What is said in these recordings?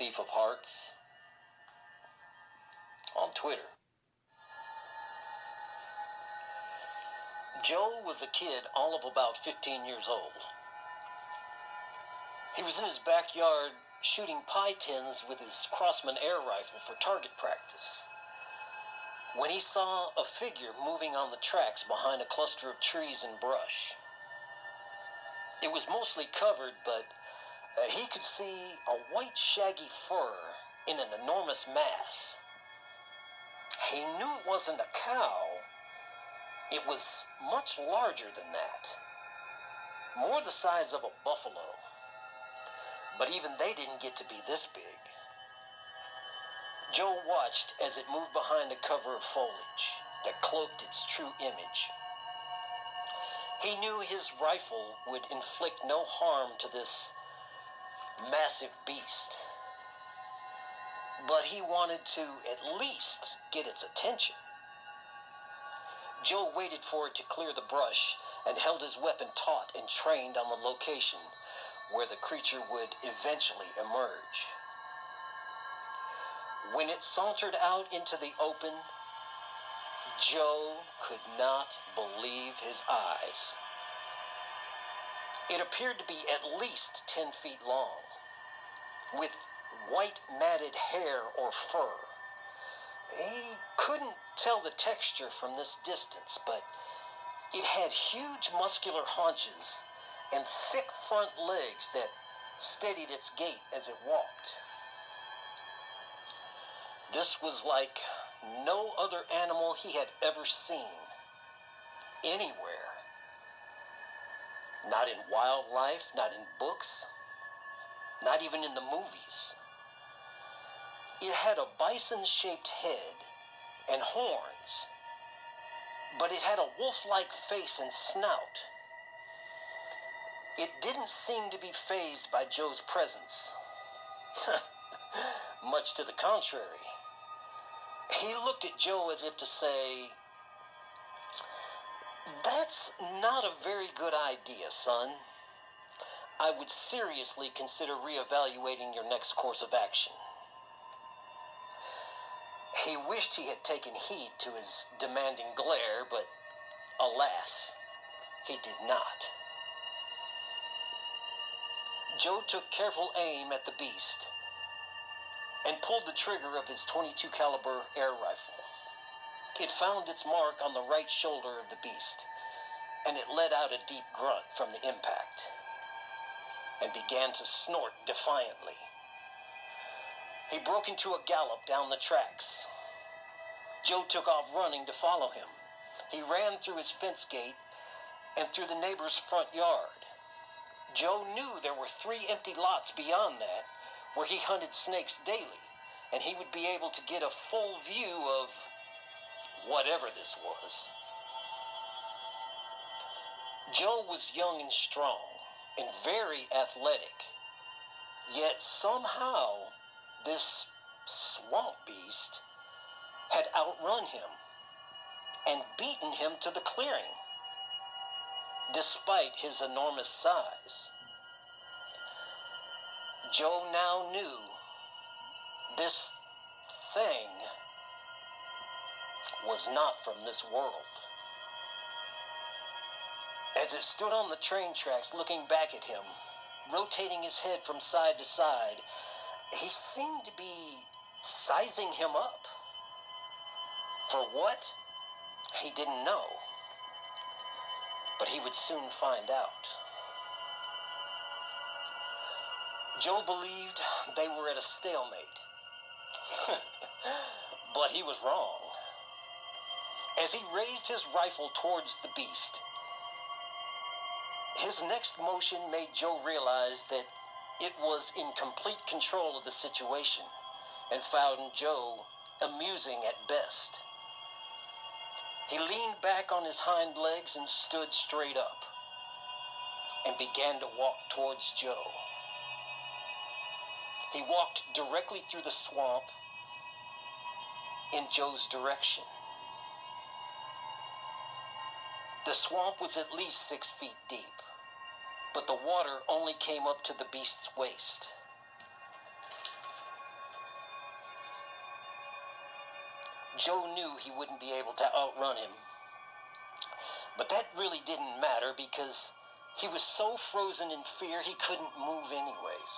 Thief of Hearts on Twitter. Joe was a kid all of about 15 years old. He was in his backyard shooting pie tins with his Crossman air rifle for target practice when he saw a figure moving on the tracks behind a cluster of trees and brush. It was mostly covered, but he could see a white shaggy fur in an enormous mass. He knew it wasn't a cow. It was much larger than that, more the size of a buffalo. But even they didn't get to be this big. Joe watched as it moved behind a cover of foliage that cloaked its true image. He knew his rifle would inflict no harm to this massive beast, but he wanted to at least get its attention. Joe waited for it to clear the brush and held his weapon taut and trained on the location where the creature would eventually emerge. When it sauntered out into the open, Joe could not believe his eyes. It appeared to be at least 10 feet long, with white matted hair or fur. He couldn't tell the texture from this distance, but it had huge muscular haunches and thick front legs that steadied its gait as it walked. This was like no other animal he had ever seen, anywhere. Not in wildlife, not in books, not even in the movies. It had a bison-shaped head and horns, but it had a wolf-like face and snout. It didn't seem to be fazed by Joe's presence. Much to the contrary. He looked at Joe as if to say, "That's not a very good idea, son. I would seriously consider reevaluating your next course of action." He wished he had taken heed to his demanding glare, but alas, he did not. Joe took careful aim at the beast and pulled the trigger of his .22 caliber air rifle. It found its mark on the right shoulder of the beast, and it let out a deep grunt from the impact and began to snort defiantly. He broke into a gallop down the tracks. Joe took off running to follow him. He ran through his fence gate and through the neighbor's front yard. Joe knew there were 3 empty lots beyond that where he hunted snakes daily, and he would be able to get a full view of whatever this was. Joe was young and strong and very athletic, yet somehow this swamp beast had outrun him and beaten him to the clearing, despite his enormous size. Joe now knew this thing was not from this world. As it stood on the train tracks looking back at him, rotating his head from side to side, he seemed to be sizing him up. For what? He didn't know. But he would soon find out. Joe believed they were at a stalemate. But he was wrong. As he raised his rifle towards the beast, his next motion made Joe realize that it was in complete control of the situation and found Joe amusing at best. He leaned back on his hind legs and stood straight up and began to walk towards Joe. He walked directly through the swamp in Joe's direction. The swamp was at least 6 feet deep, but the water only came up to the beast's waist. Joe knew he wouldn't be able to outrun him. But that really didn't matter because he was so frozen in fear he couldn't move anyways.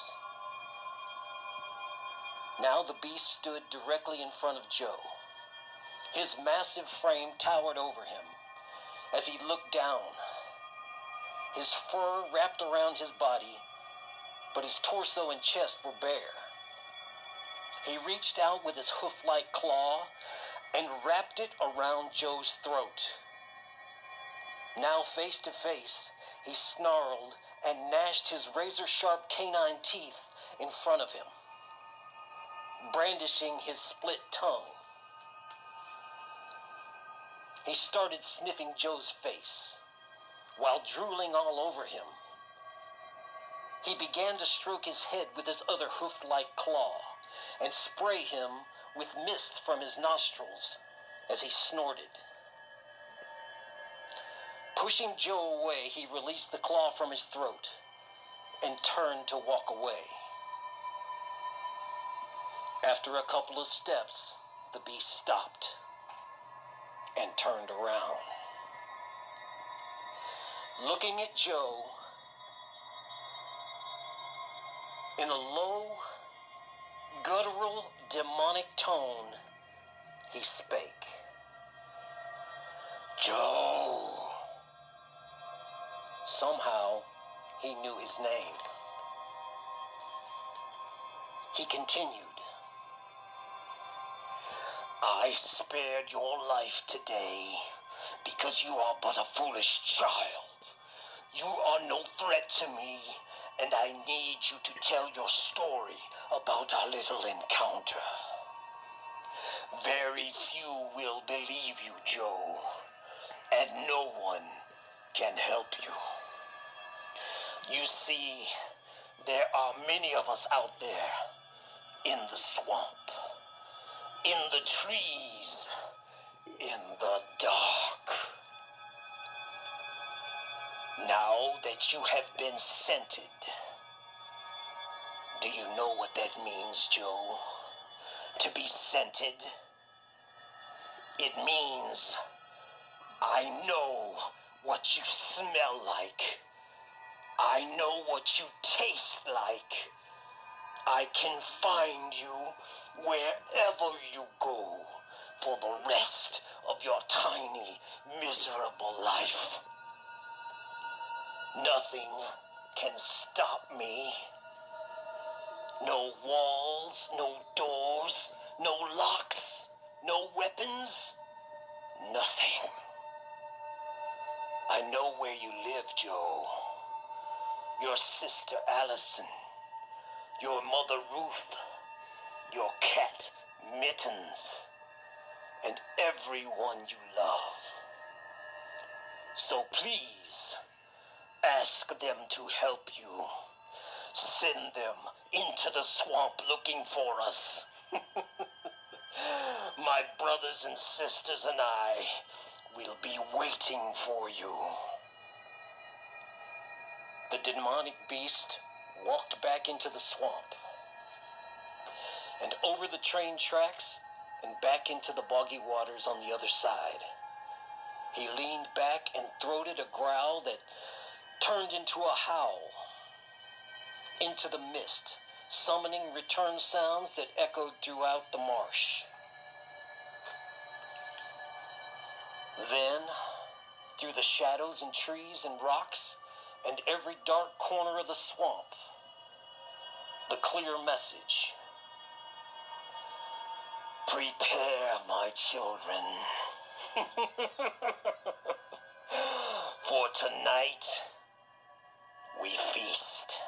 Now the beast stood directly in front of Joe. His massive frame towered over him as he looked down. His fur wrapped around his body, but his torso and chest were bare. He reached out with his hoof-like claw and wrapped it around Joe's throat. Now face to face, he snarled and gnashed his razor-sharp canine teeth in front of him, brandishing his split tongue. He started sniffing Joe's face while drooling all over him. He began to stroke his head with his other hoof-like claw and spray him with mist from his nostrils as he snorted. Pushing Joe away, he released the claw from his throat and turned to walk away. After a couple of steps, the beast stopped and turned around. Looking at Joe, in a low, guttural, demonic tone, he spake. Joe. Somehow, he knew his name. He continued. I spared your life today because you are but a foolish child. You are no threat to me, and I need you to tell your story about our little encounter. Very few will believe you, Joe, and no one can help you. You see, there are many of us out there in the swamp, in the trees, in the dark. Now that you have been scented, do you know what that means, Joe? To be scented? It means I know what you smell like. I know what you taste like. I can find you wherever you go for the rest of your tiny, miserable life. Nothing can stop me. No walls, no doors, no locks, no weapons, nothing. I know where you live, Joe. Your sister Allison, your mother Ruth, your cat Mittens, and everyone you love. So please, ask them to help you. Send them into the swamp looking for us. My brothers and sisters and I will be waiting for you. The demonic beast walked back into the swamp and over the train tracks and back into the boggy waters on the other side. He leaned back and throated a growl that turned into a howl, into the mist, summoning return sounds that echoed throughout the marsh. Then, through the shadows and trees and rocks and every dark corner of the swamp, the clear message. Prepare, my children, for tonight we feast.